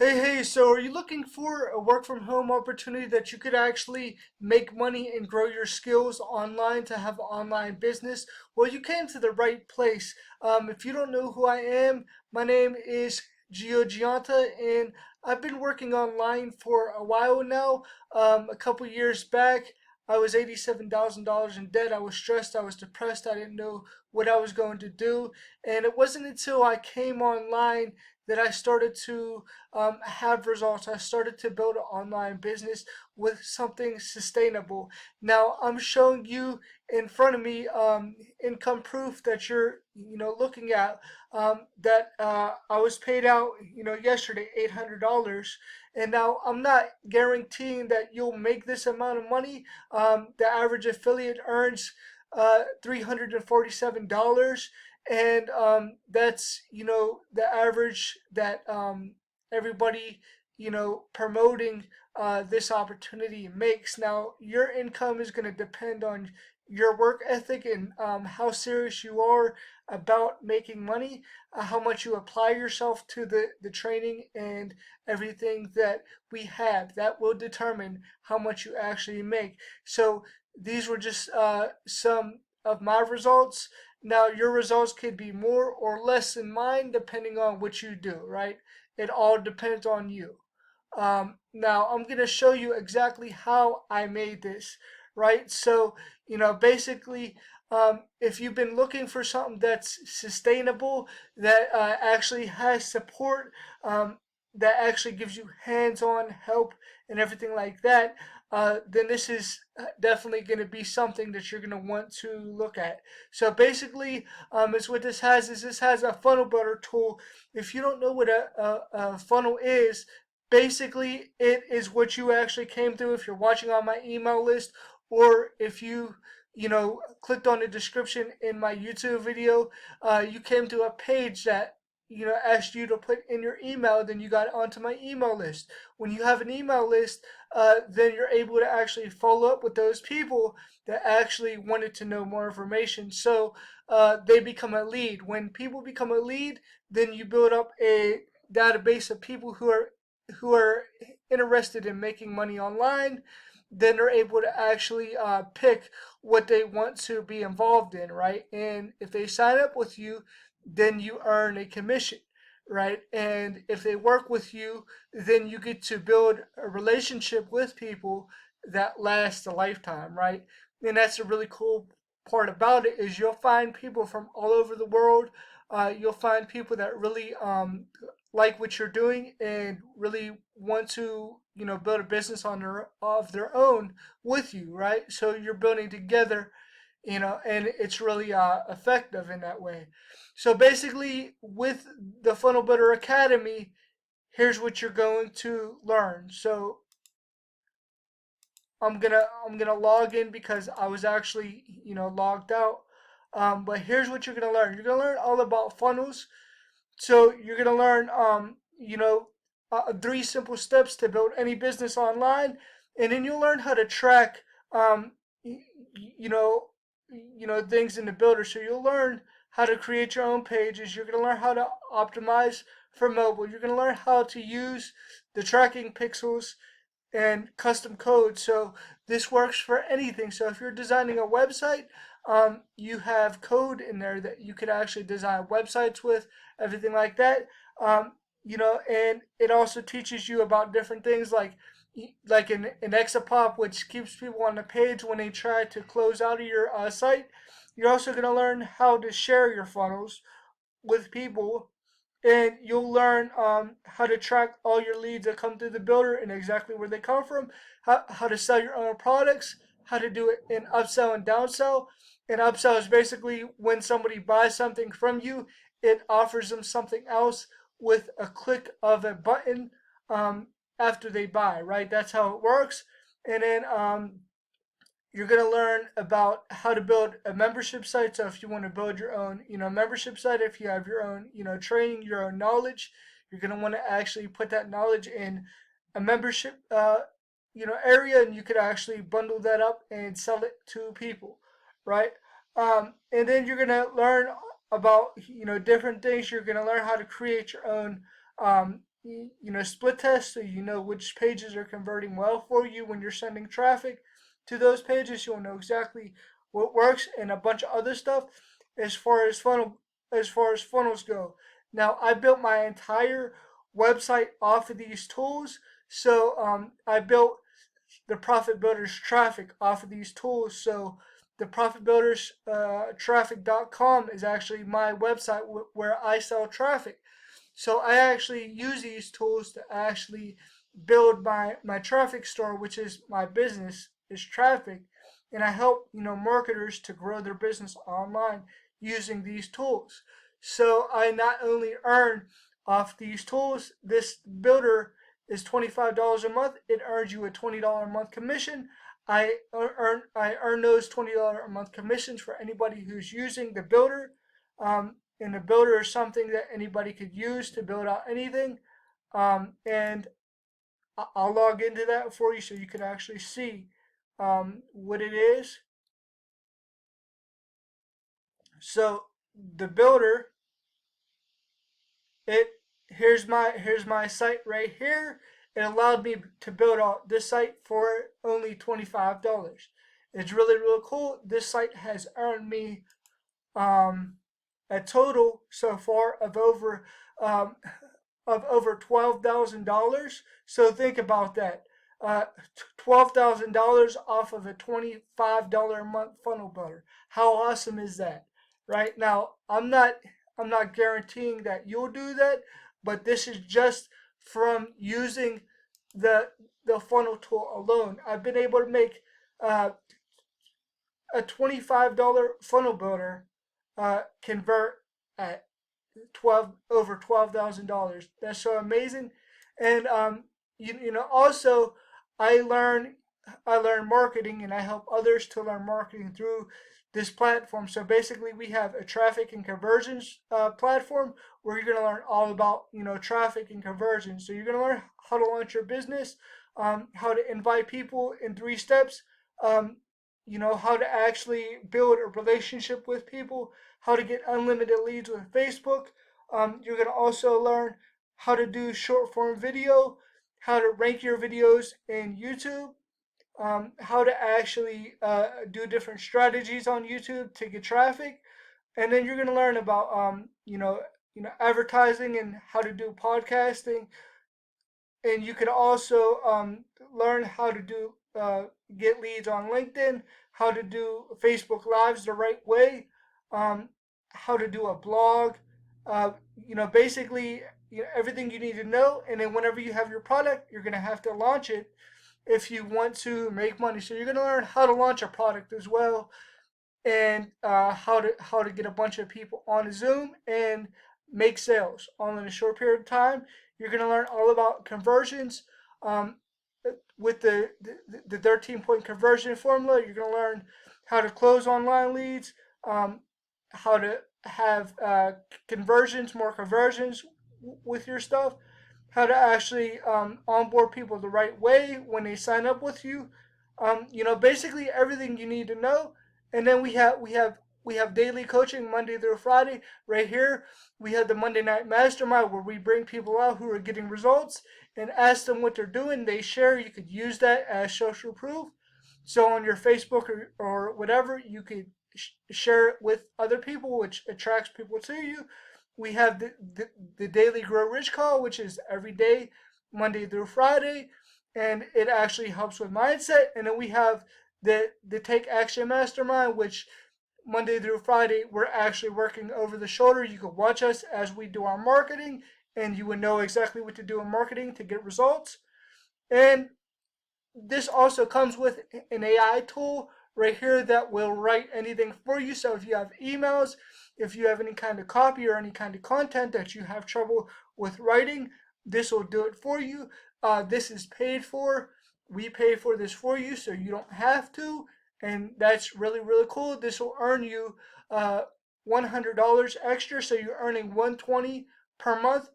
Hey, so are you looking for a work from home opportunity that you could actually make money and grow your skills online to have an online business? Well, you came to the right place. If you don't know who I am, my name is Gio Gianta, and I've been working online for a while now. A couple years back, I was $87,000 in debt. I was stressed, I was depressed, I didn't know what I was going to do. And it wasn't until I came online that I started to have results. I started to build an online business with something sustainable. Now I'm showing you in front of me income proof that you're looking at that I was paid out yesterday $800, and now I'm not guaranteeing that you'll make this amount of money. The average affiliate earns $347, and that's the average that everybody promoting this opportunity makes. Now your income is going to depend on your work ethic and how serious you are about making money, how much you apply yourself to the training and everything that we have. That will determine how much you actually make. So these were just some of my results. Now, your results could be more or less than mine depending on what you do, right? It all depends on you. Now, I'm going to show you exactly how I made this, right? So, basically, if you've been looking for something that's sustainable, that actually has support, that actually gives you hands-on help and everything like that, then this is definitely going to be something that you're going to want to look at. So basically, is what this has is this has a funnel builder tool. If you don't know what a funnel is, basically it is what you actually came through if you're watching on my email list, or if you clicked on the description in my YouTube video, you came to a page that asked you to put in your email, then you got onto my email list. When you have an email list, then you're able to actually follow up with those people that actually wanted to know more information. So they become a lead. When people become a lead, then you build up a database of people who are interested in making money online. Then they're able to actually pick what they want to be involved in, right? And if they sign up with you, then you earn a commission, right? And if they work with you, then you get to build a relationship with people that lasts a lifetime, right? And that's a really cool part about it is you'll find people from all over the world. You'll find people that really like what you're doing and really want to build a business of their own with you, right? So you're building together, and it's really effective in that way. So basically, with the Funnel Builder Academy, here's what you're going to learn. So I'm gonna log in because I was actually logged out. But here's what you're gonna learn. You're gonna learn all about funnels. So you're gonna learn 3 simple steps to build any business online, and then you'll learn how to track y- you know things in the builder. So you'll learn how to create your own pages. You're gonna learn how to optimize for mobile. You're gonna learn how to use the tracking pixels and custom code. So this works for anything. So if you're designing a website, you have code in there that you could actually design websites with, everything like that. And it also teaches you about different things like an Exapop, which keeps people on the page when they try to close out of your site. You're also going to learn how to share your funnels with people, and you'll learn how to track all your leads that come through the builder and exactly where they come from, how to sell your own products, how to do it in upsell and downsell. And upsell is basically when somebody buys something from you, it offers them something else with a click of a button um, after they buy, right? That's how it works. And then you're going to learn about how to build a membership site. So if you want to build your own, membership site, if you have your own, training, your own knowledge, you're going to want to actually put that knowledge in a membership, area, and you could actually bundle that up and sell it to people, right? And then you're going to learn about, different things. You're going to learn how to create your own, split test, so you know which pages are converting well for you when you're sending traffic to those pages. You'll know exactly what works and a bunch of other stuff as far as funnels go. Now, I built my entire website off of these tools. So I built the Profit Builders traffic off of these tools. So the Profit Builders traffic.com is actually my website where I sell traffic. So I actually use these tools to actually build my traffic store, which is my business, is traffic. And I help, marketers to grow their business online using these tools. So I not only earn off these tools, this builder is $25 a month. It earns you a $20 a month commission. I earn those $20 a month commissions for anybody who's using the builder. And the builder is something that anybody could use to build out anything. And I'll log into that for you so you can actually see what it is. So the builder, here's my site right here. It allowed me to build out this site for only $25. It's really cool. This site has earned me a total so far of over $12,000. So think about that. $12,000 off of a $25 a month funnel builder. How awesome is that? Right now, I'm not guaranteeing that you'll do that, but this is just from using the funnel tool alone. I've been able to make a $25 funnel builder convert at over $12,000. That's so amazing. And also I learn marketing, and I help others to learn marketing through this platform. So basically, we have a traffic and conversions platform where you're going to learn all about traffic and conversions. So you're going to learn how to launch your business, how to invite people in 3 steps, how to actually build a relationship with people, how to get unlimited leads with Facebook. You're going to also learn how to do short form video, how to rank your videos in YouTube, how to actually do different strategies on YouTube to get traffic, and then you're going to learn about advertising and how to do podcasting, and you can also learn how to do get leads on LinkedIn, how to do Facebook Lives the right way, how to do a blog, basically everything you need to know. And then whenever you have your product, you're going to have to launch it if you want to make money. So you're going to learn how to launch a product as well, and how to get a bunch of people on Zoom and make sales all in a short period of time. You're going to learn all about conversions with the 13-point conversion formula. You're going to learn how to close online leads, how to have more conversions with your stuff, how to actually onboard people the right way when they sign up with you. Basically everything you need to know. And then we have daily coaching Monday through Friday. Right here, we have the Monday Night Mastermind where we bring people out who are getting results and ask them what they're doing. They share. You could use that as social proof. So on your Facebook or whatever, you could share it with other people, which attracts people to you. We have the Daily Grow Rich call, which is every day, Monday through Friday, and it actually helps with mindset. And then we have the Take Action Mastermind, which Monday through Friday, we're actually working over the shoulder. You can watch us as we do our marketing, and you would know exactly what to do in marketing to get results. And this also comes with an AI tool right here that will write anything for you. So if you have emails, if you have any kind of copy or any kind of content that you have trouble with writing, this will do it for you. This is paid for. We pay for this for you, so you don't have to. And that's really cool. This will earn you $100 extra, so you're earning $120 per month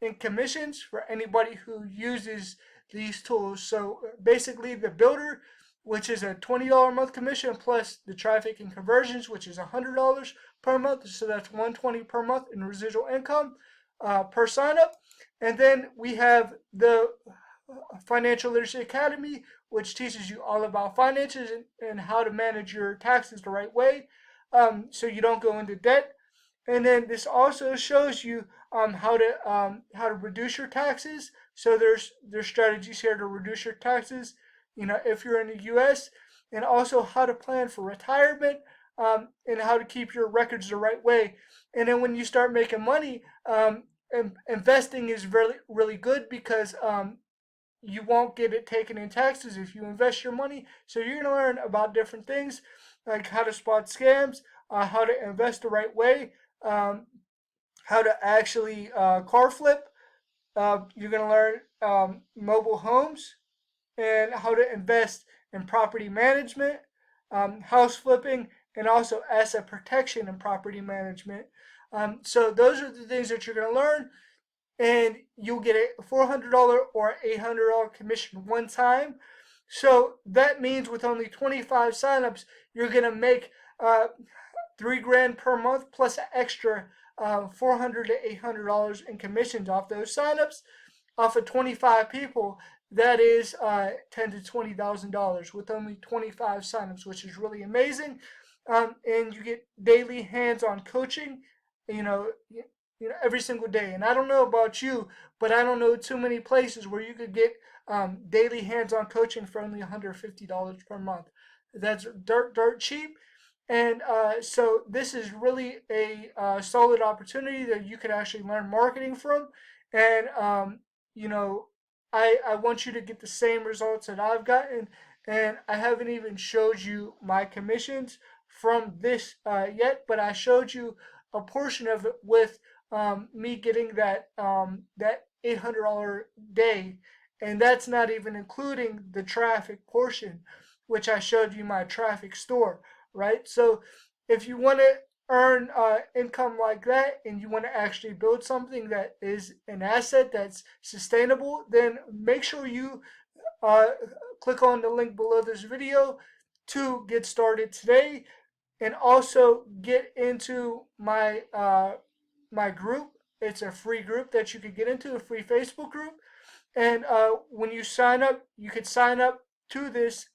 in commissions for anybody who uses these tools. So basically, the builder, which is a $20 a month commission, plus the traffic and conversions, which is $100 per month. So that's $120 per month in residual income per sign up. And then we have the Financial Literacy Academy, which teaches you all about finances and how to manage your taxes the right way, so you don't go into debt. And then this also shows you how to reduce your taxes. So there's strategies here to reduce your taxes, if you're in the U.S., and also how to plan for retirement, and how to keep your records the right way. And then when you start making money, investing is really really good because you won't get it taken in taxes if you invest your money. So you're gonna learn about different things like how to spot scams, how to invest the right way, um, how to actually car flip. You're gonna learn mobile homes and how to invest in property management, house flipping, and also asset protection and property management. So those are the things that you're gonna learn, and you'll get a $400 or $800 commission one time. So that means with only 25 signups, you're gonna make $3 grand per month plus an extra $400 to $800 in commissions off those signups. Off of 25 people, that is $10,000 to $20,000 with only 25 signups, which is really amazing. And you get daily hands-on coaching, you know, every single day. And I don't know about you, but I don't know too many places where you could get daily hands-on coaching for only $150 per month. That's dirt cheap. And so this is really a solid opportunity that you could actually learn marketing from. And you know, I want you to get the same results that I've gotten. And I haven't even showed you my commissions from this yet, but I showed you a portion of it with me getting that $800 day, and that's not even including the traffic portion, which I showed you my traffic store, right? So if you want to earn income like that and you want to actually build something that is an asset that's sustainable, then make sure you uh, click on the link below this video to get started today, and also get into my group. It's a free group that you could get into, a free Facebook group. And when you sign up, you could sign up to this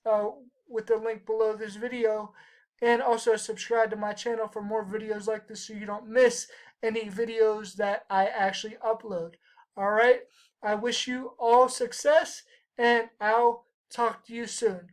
with the link below this video, and also subscribe to my channel for more videos like this so you don't miss any videos that I actually upload. All right. I wish you all success, and I'll talk to you soon.